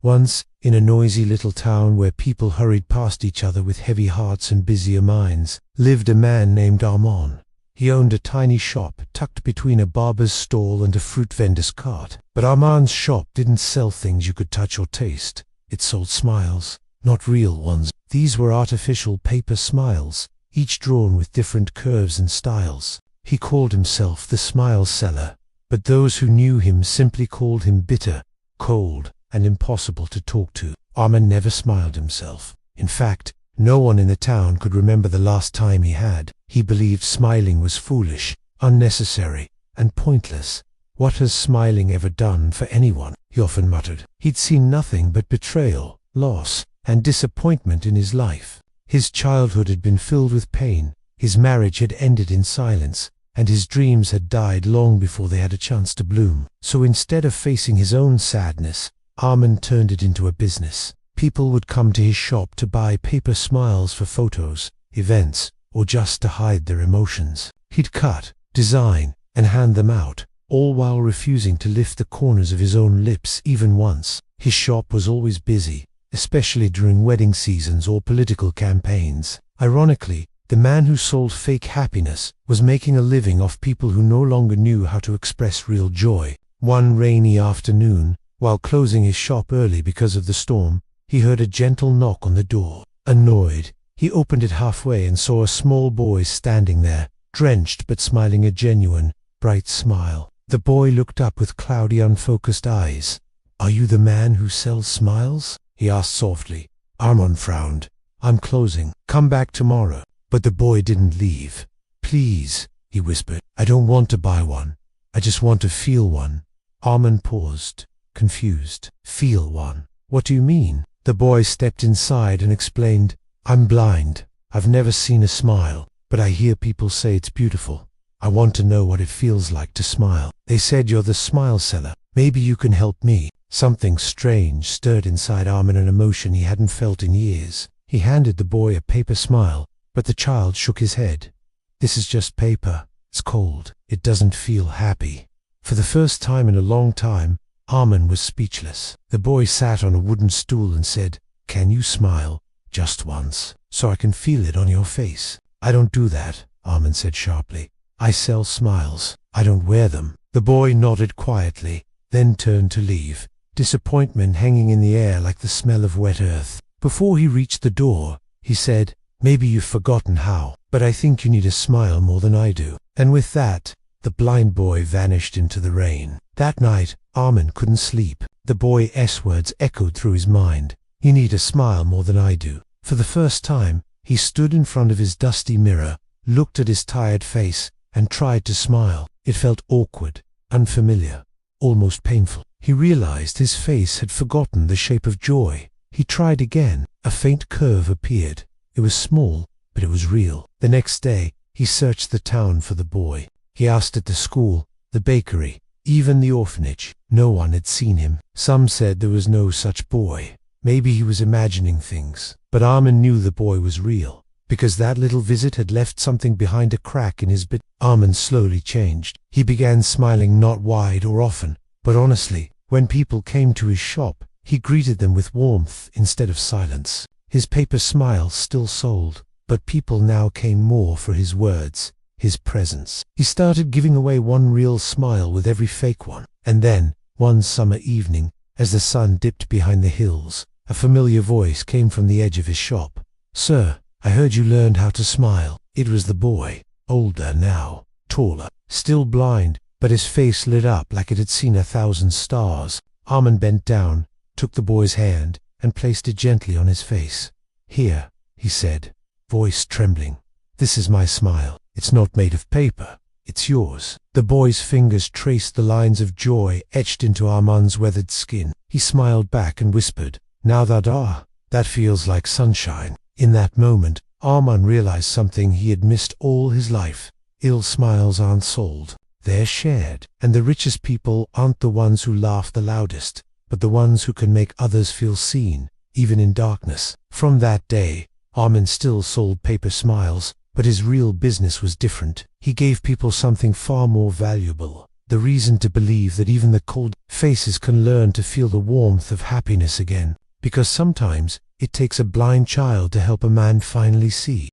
Once, in a noisy little town where people hurried past each other with heavy hearts and busier minds, lived a man named Armand. He owned a tiny shop tucked between a barber's stall and a fruit vendor's cart. But Armand's shop didn't sell things you could touch or taste. It sold smiles, not real ones. These were artificial paper smiles, each drawn with different curves and styles. He called himself the smile seller, but those who knew him simply called him bitter, cold, and impossible to talk to. Armand never smiled himself. In fact, no one in the town could remember the last time he had. He believed smiling was foolish, unnecessary, and pointless. What has smiling ever done for anyone? He often muttered. He'd seen nothing but betrayal, loss, and disappointment in his life. His childhood had been filled with pain, his marriage had ended in silence, and his dreams had died long before they had a chance to bloom. So instead of facing his own sadness, Armand turned it into a business. People would come to his shop to buy paper smiles for photos, events, or just to hide their emotions. He'd cut, design, and hand them out, all while refusing to lift the corners of his own lips even once. His shop was always busy, especially during wedding seasons or political campaigns. Ironically, the man who sold fake happiness was making a living off people who no longer knew how to express real joy. One rainy afternoon, while closing his shop early because of the storm, he heard a gentle knock on the door. Annoyed, he opened it halfway and saw a small boy standing there, drenched but smiling a genuine, bright smile. The boy looked up with cloudy, unfocused eyes. "Are you the man who sells smiles?" he asked softly. Armand frowned. "I'm closing. Come back tomorrow." But the boy didn't leave. "Please," he whispered. "I don't want to buy one. I just want to feel one." Armand paused, confused. "Feel one? What do you mean?" The boy stepped inside and explained, "I'm blind. I've never seen a smile, but I hear people say it's beautiful. I want to know what it feels like to smile. They said you're the smile seller. Maybe you can help me." Something strange stirred inside Armand, an emotion he hadn't felt in years. He handed the boy a paper smile, but the child shook his head. "This is just paper. It's cold. It doesn't feel happy." For the first time in a long time, Armand was speechless. The boy sat on a wooden stool and said, "Can you smile? Just once, so I can feel it on your face." "I don't do that," Armand said sharply. "I sell smiles. I don't wear them." The boy nodded quietly, then turned to leave, disappointment hanging in the air like the smell of wet earth. Before he reached the door, he said, "Maybe you've forgotten how, but I think you need a smile more than I do." And with that, the blind boy vanished into the rain. That night, Armand couldn't sleep. The boy's words echoed through his mind. "You need a smile more than I do." For the first time, he stood in front of his dusty mirror, looked at his tired face, and tried to smile. It felt awkward, unfamiliar, almost painful. He realized his face had forgotten the shape of joy. He tried again. A faint curve appeared. It was small, but it was real. The next day, he searched the town for the boy. He asked at the school, the bakery, even the orphanage. No one had seen him. Some said there was no such boy. Maybe he was imagining things. But Armand knew the boy was real, because that little visit had left something behind a crack in his Armand slowly changed. He began smiling not wide or often, but honestly. When people came to his shop, he greeted them with warmth instead of silence. His paper smile still sold, but people now came more for his words, his presence. He started giving away one real smile with every fake one. And then, one summer evening, as the sun dipped behind the hills, a familiar voice came from the edge of his shop. "Sir, I heard you learned how to smile." It was the boy, older now, taller, still blind, but his face lit up like it had seen 1,000 stars. Armand bent down, took the boy's hand, and placed it gently on his face. "Here," he said, voice trembling. "This is my smile. It's not made of paper. It's yours." The boy's fingers traced the lines of joy etched into Armand's weathered skin. He smiled back and whispered, "Now that feels like sunshine." In that moment, Armand realized something he had missed all his life. Ill smiles aren't sold. They're shared. And the richest people aren't the ones who laugh the loudest, but the ones who can make others feel seen, even in darkness. From that day, Armand still sold paper smiles, but his real business was different. He gave people something far more valuable, the reason to believe that even the cold faces can learn to feel the warmth of happiness again, because sometimes it takes a blind child to help a man finally see.